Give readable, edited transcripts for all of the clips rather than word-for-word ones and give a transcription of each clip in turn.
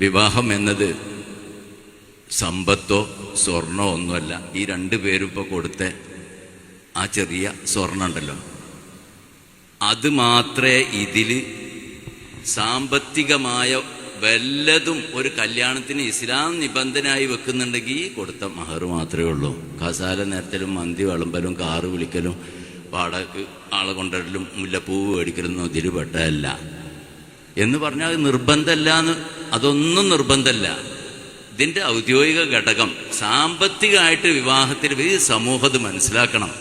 വിവാഹം എന്നത് സമ്പത്തോ സ്വർണമോ ഒന്നുമല്ല. ഈ രണ്ടു പേരും ഇപ്പോൾ കൊടുത്ത ആ ചെറിയ സ്വർണം ഉണ്ടല്ലോ, അത് മാത്രമേ ഇതിൽ സാമ്പത്തികമായ വല്ലതും ഒരു കല്യാണത്തിന് ഇസ്ലാം നിബന്ധനയായി വെക്കുന്നുണ്ടെങ്കിൽ കൊടുത്ത മഹർ മാത്രമേ ഉള്ളൂ. കസാല നേരത്തിലും മന്തി വിളമ്പലും കാറ് വിളിക്കലും വാടകയ്ക്ക് ആളെ കൊണ്ടുവരലും മുല്ലപ്പൂവ് മേടിക്കലൊന്നും ഇതിൽ പെട്ടതല്ല എന്ന് പറഞ്ഞാൽ നിർബന്ധമല്ല എന്ന്, അതൊന്നും നിർബന്ധമല്ല. ഇതിൻ്റെ ഔദ്യോഗിക ഘടകം സാമ്പത്തികമായിട്ട് വിവാഹത്തിൽ ഈ സമൂഹത്ത് മനസ്സിലാക്കണം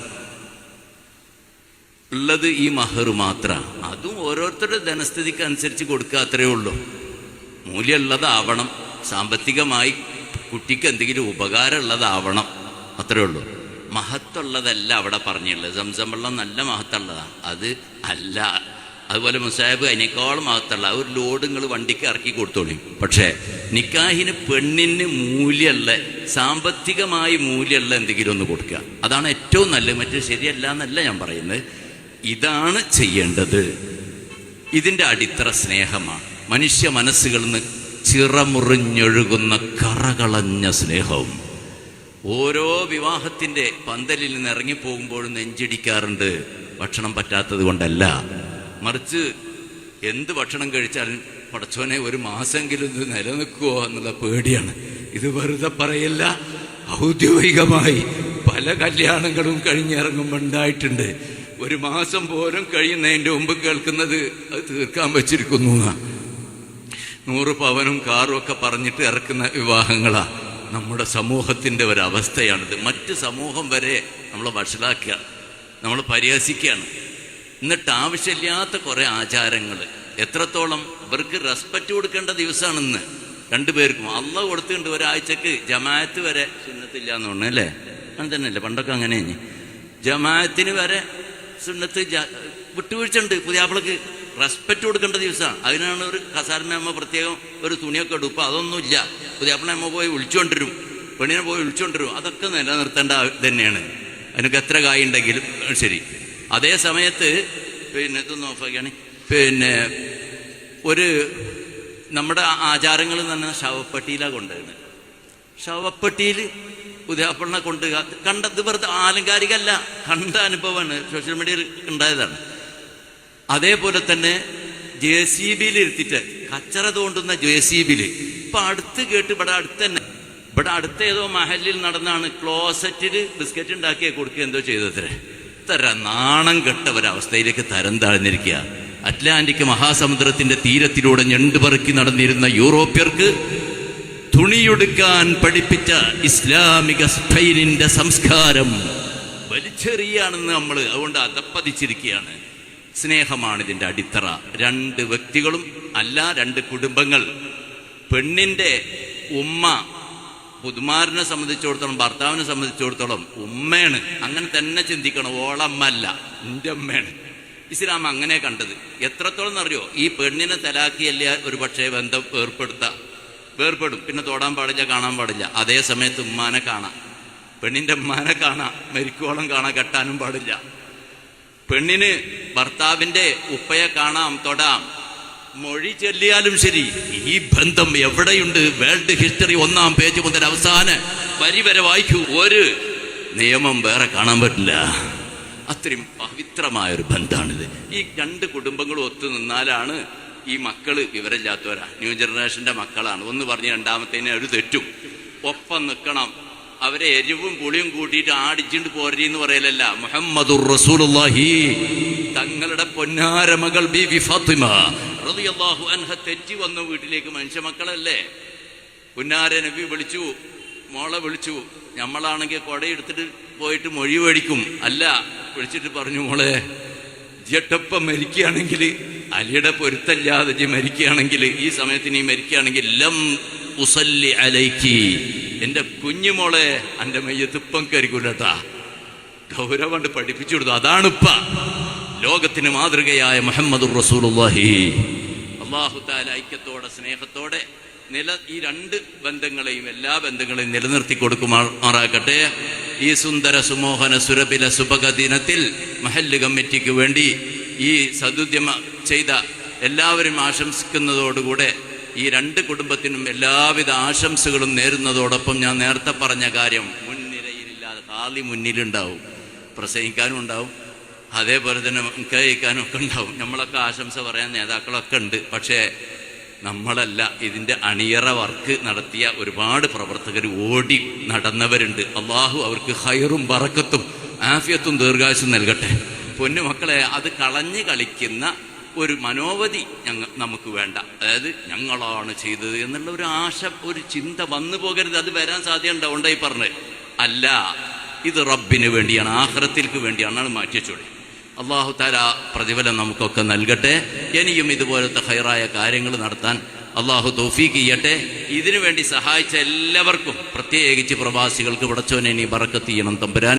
ഉള്ളത് ഈ മഹർ മാത്രമാണ്. അതും ഓരോരുത്തരുടെ ധനസ്ഥിതിക്ക് അനുസരിച്ച് കൊടുക്കുക, അത്രയേ ഉള്ളൂ. മൂല്യമുള്ളതാവണം, സാമ്പത്തികമായി കുട്ടിക്ക് എന്തെങ്കിലും ഉപകാരമുള്ളതാവണം, അത്രയേ ഉള്ളൂ. മഹത്തുള്ളതല്ല അവിടെ പറഞ്ഞുള്ളത്. സംസം വെള്ളം നല്ല മഹത്തുള്ളതാണ്, അത് അല്ല. അതുപോലെ മുസാഹിബ് അതിനേക്കാളും മഹത്തുള്ള ഒരു ലോഡ് നിങ്ങൾ വണ്ടിക്ക് ഇറക്കി കൊടുത്തോളൂ. പക്ഷേ നിക്കാഹിന് പെണ്ണിന് മൂല്യമുള്ള, സാമ്പത്തികമായി മൂല്യമുള്ള എന്തെങ്കിലും ഒന്ന് കൊടുക്കുക, അതാണ് ഏറ്റവും നല്ലത്. മറ്റു ശരിയല്ല എന്നല്ല ഞാൻ പറയുന്നത്, ഇതാണ് ചെയ്യേണ്ടത്. ഇതിൻ്റെ അടിത്തറ സ്നേഹമാണ്. മനുഷ്യ മനസ്സുകളിൽ നിന്ന് ചിറമുറിഞ്ഞൊഴുകുന്ന കറകളഞ്ഞ സ്നേഹവും. ഓരോ വിവാഹത്തിൻ്റെ പന്തലിൽ നിന്ന് ഇറങ്ങിപ്പോകുമ്പോഴും നെഞ്ചിടിക്കാറുണ്ട്. ഭക്ഷണം പറ്റാത്തത് കൊണ്ടല്ല, മറിച്ച് എന്ത് ഭക്ഷണം കഴിച്ചാലും പടച്ചോനെ ഒരു മാസമെങ്കിലും ഇത് നിലനിൽക്കുമോ എന്നുള്ള പേടിയാണ്. ഇത് വെറുതെ പറയല്ല, ഔദ്യോഗികമായി പല കല്യാണങ്ങളും കഴിഞ്ഞിറങ്ങുമ്പോൾ ഉണ്ടായിട്ടുണ്ട്. ഒരു മാസം പോലും കഴിയുന്നതിൻ്റെ മുമ്പ് കേൾക്കുന്നത് അത് തീർക്കാൻ വെച്ചിരിക്കുന്നു. 100 പവനും കാറും ഒക്കെ പറഞ്ഞിട്ട് ഇറക്കുന്ന വിവാഹങ്ങളാണ്. നമ്മുടെ സമൂഹത്തിൻ്റെ ഒരവസ്ഥയാണിത്. മറ്റ് സമൂഹം വരെ നമ്മളെ വഷളാക്കുക, നമ്മൾ പരിഹസിക്കുകയാണ്. എന്നിട്ട് ആവശ്യമില്ലാത്ത കുറേ ആചാരങ്ങൾ, എത്രത്തോളം ഇവർക്ക് റെസ്പെക്റ്റ് കൊടുക്കേണ്ട ദിവസമാണിന്ന്. രണ്ടുപേർക്കും അള്ളാഹ് കൊടുത്തിട്ടുണ്ട്. ഒരാഴ്ചക്ക് ജമാഅത്ത് വരെ സുന്നത്തില്ല എന്ന് പറഞ്ഞു അല്ലേ? അങ്ങനെ തന്നെയല്ലേ പണ്ടൊക്കെ? അങ്ങനെ ജമാഅത്തിന് വരെ സുന്നത്ത് വിട്ടുവീഴ്ച ഉണ്ട്. പുതിയാപ്പിളക്ക് റെസ്പെക്റ്റ് കൊടുക്കേണ്ട ദിവസമാണ്. അതിനാണ് ഒരു കസാരമ്മ പ്രത്യേകം ഒരു തുണിയൊക്കെ ഇടും. ഇപ്പം അതൊന്നുമില്ല. പുതിയാപ്പിളമ്മ പോയി വിളിച്ചുകൊണ്ടിരും, പെണ്ണിനെ പോയി വിളിച്ചുകൊണ്ടിരും. അതൊക്കെ നിലനിർത്തേണ്ട തന്നെയാണ്. അതിനൊക്കെ എത്ര കായുണ്ടെങ്കിലും ശരി. അതേ സമയത്ത് ഇതൊന്ന് നോക്കുകയാണ്, ഒരു നമ്മുടെ ആചാരങ്ങൾ തന്നെ ശവപ്പെട്ടിയിലാണ് കൊണ്ടുവരുന്നത്. ശവപ്പെട്ടിയിൽ പുതിയാപ്പിളിനെ കൊണ്ട് കണ്ടത് വെറുതെ ആലങ്കാരികമല്ല, കണ്ട അനുഭവമാണ്, സോഷ്യൽ മീഡിയയിൽ ഉണ്ടായതാണ്. അതേപോലെ തന്നെ JCB ഇരുത്തിയിട്ട് കച്ചറ തോണ്ടുന്ന JCB ഇപ്പം അടുത്ത് കേട്ട് ഇവിടെ അടുത്ത് ഏതോ മഹലിൽ നടന്നാണ് ക്ലോസറ്റിൽ ബിസ്ക്കറ്റ് ഉണ്ടാക്കിയ കൊടുക്കുക എന്തോ ചെയ്തത്രേ. ഇത്ര നാണം കെട്ട ഒരവസ്ഥയിലേക്ക് തരം താഴ്ന്നിരിക്കുക. അറ്റ്ലാന്റിക് മഹാസമുദ്രത്തിന്റെ തീരത്തിലൂടെ ഞണ്ടുപറക്കി നടന്നിരുന്ന യൂറോപ്യർക്ക് തുണിയൊടുക്കാൻ പഠിപ്പിച്ച ഇസ്ലാമിക സ്പെയിനിന്റെ സംസ്കാരം വലിച്ചെറിയാണെന്ന് നമ്മൾ അതുകൊണ്ട് അതപ്പതിച്ചിരിക്കുകയാണ്. സ്നേഹമാണ് ഇതിൻ്റെ അടിത്തറ. 2 വ്യക്തികളും അല്ല, 2 കുടുംബങ്ങൾ. പെണ്ണിൻ്റെ ഉമ്മ പുതുമാരനെ സംബന്ധിച്ചിടത്തോളം, ഭർത്താവിനെ സംബന്ധിച്ചിടത്തോളം ഉമ്മയാണ്. അങ്ങനെ തന്നെ ചിന്തിക്കണം. ഓളമ്മ അല്ല, എൻ്റെ അമ്മയാണ്. ഇസ്ലാം അങ്ങനെ കണ്ടത്. എത്രത്തോളം എന്നറിയോ? ഈ പെണ്ണിനെ തലാക്കിയല്ല ഒരു പക്ഷേ ബന്ധം വേർപ്പെടും, പിന്നെ തൊടാൻ പാടില്ല, കാണാൻ പാടില്ല. അതേ സമയത്ത് ഉമ്മാനെ കാണാം, പെണ്ണിൻ്റെ ഉമ്മാനെ കാണാം, മരിക്കോളം കാണാൻ, കെട്ടാനും പാടില്ല. പെണ്ണിന് ഭർത്താവിൻ്റെ ഉപ്പയെ കാണാം, തൊടാം, മൊഴി ചൊല്ലിയാലും ശരി. ഈ ബന്ധം എവിടെയുണ്ട്? വേൾഡ് ഹിസ്റ്ററി 1-ാം പേജ് മുതൽ അവസാന വരി വരെ വായിക്കൂ. ഒരു നിയമം വേറെ കാണാൻ പറ്റില്ല. അത്രയും പവിത്രമായൊരു ബന്ധമാണിത്. ഈ 2 കുടുംബങ്ങളും ഒത്തു നിന്നാലാണ് ഈ മക്കള് വിവരമില്ലാത്തവരാ, ന്യൂ ജനറേഷൻ്റെ മക്കളാണ്. ഒന്ന് പറഞ്ഞ് രണ്ടാമത്തേനെ ഒരു തെറ്റും. ഒപ്പം നിൽക്കണം. അവരെ എരിവും പുളിയും കൂട്ടിയിട്ട് ആടിച്ചിട്ട് പോരെന്ന് പറയലല്ല. മുഹമ്മദുർ റസൂലുള്ളാഹി തങ്ങളുടെ പൊന്നാര മകൾ ബീവി ഫാത്തിമ റളിയല്ലാഹു അൻഹ തെറ്റി വന്നു വീട്ടിലേക്ക്. മനുഷ്യ മക്കളല്ലേ? പൊന്നാര നബി വിളിച്ചു, മോളെ വിളിച്ചു. നമ്മളാണെങ്കിൽ കൊടയെടുത്തിട്ട് പോയിട്ട് മൊഴി മേടിക്കും. അല്ല, വിളിച്ചിട്ട് പറഞ്ഞു, മോളെ ജട്ടപ്പം മരിക്കുകയാണെങ്കിൽ, അലിയുടെ പൊരുത്തല്ലാതെ മരിക്കുകയാണെങ്കിൽ, ഈ സമയത്ത് നീ മരിക്കുകയാണെങ്കിൽ ലം ഉസല്ലി അലൈക്കി, എൻ്റെ കുഞ്ഞുമോളെ എൻ്റെ മയ്യത്തിപ്പം കരിക്കൂലട്ടാ. ഗൗരവം കൊണ്ട് പഠിപ്പിച്ചു കൊടുത്തു. അതാണിപ്പ ലോകത്തിന് മാതൃകയായ മുഹമ്മദുർ റസൂലുള്ളാഹി. അല്ലാഹു തആല ഐക്യത്തോടെ സ്നേഹത്തോടെ ഈ 2 ബന്ധങ്ങളെയും എല്ലാ ബന്ധങ്ങളെയും നിലനിർത്തി കൊടുക്കുമാറാകട്ടെ. ഈ സുന്ദര സുമോഹന സുരഭില സുഭഗ ദിനത്തിൽ മഹല്ല് കമ്മിറ്റിക്ക് വേണ്ടി ഈ സദുദ്യമ ചെയ്ത എല്ലാവരും ആശംസിക്കുന്നതോടുകൂടെ ഈ രണ്ട് കുടുംബത്തിനും എല്ലാവിധ ആശംസകളും നേരുന്നതോടൊപ്പം ഞാൻ നേരത്തെ പറഞ്ഞ കാര്യം മുൻനിരയിലില്ലാതെ ഖാദി മുന്നിലുണ്ടാവും, പ്രസംഗിക്കാനും ഉണ്ടാവും, അതേപോലെ തന്നെ കേൾക്കാനും ഒക്കെ ഉണ്ടാവും. നമ്മളൊക്കെ ആശംസ പറയാൻ നേതാക്കളൊക്കെ ഉണ്ട്. പക്ഷേ നമ്മളല്ല, ഇതിൻ്റെ അണിയറ വർക്ക് നടത്തിയ ഒരുപാട് പ്രവർത്തകർ ഓടി നടന്നവരുണ്ട്. അള്ളാഹു അവർക്ക് ഖൈറും ബറക്കത്തും ആഫിയത്തും ദീർഘായുസ്സും നൽകട്ടെ. പൊന്നു മക്കളെ, അത് കളഞ്ഞു കളിക്കുന്ന ഒരു മനോവധി നമുക്ക് വേണ്ട. അതായത് ഞങ്ങളാണ് ചെയ്തത് എന്നുള്ള ഒരു ആശ, ഒരു ചിന്ത വന്നു പോകരുത്. അത് വരാൻ സാധ്യത ഉണ്ടായി പറഞ്ഞത് അല്ല. ഇത് റബ്ബിന് വേണ്ടിയാണ്, ആഖിറത്തിലേക്ക് വേണ്ടിയാണ്. മാറ്റി വെച്ചോളി. അള്ളാഹു തആല പ്രതിഫലം നമുക്കൊക്കെ നൽകട്ടെ. ഇനിയും ഇതുപോലത്തെ ഖൈറായ കാര്യങ്ങൾ നടത്താൻ അള്ളാഹു തൗഫീഖ് ചെയ്യട്ടെ. ഇതിനു വേണ്ടി സഹായിച്ച എല്ലാവർക്കും, പ്രത്യേകിച്ച് പ്രവാസികൾക്ക് പടച്ചോനെ നീ ബറക്കത്ത് ചെയ്യണം തമ്പുരാൻ.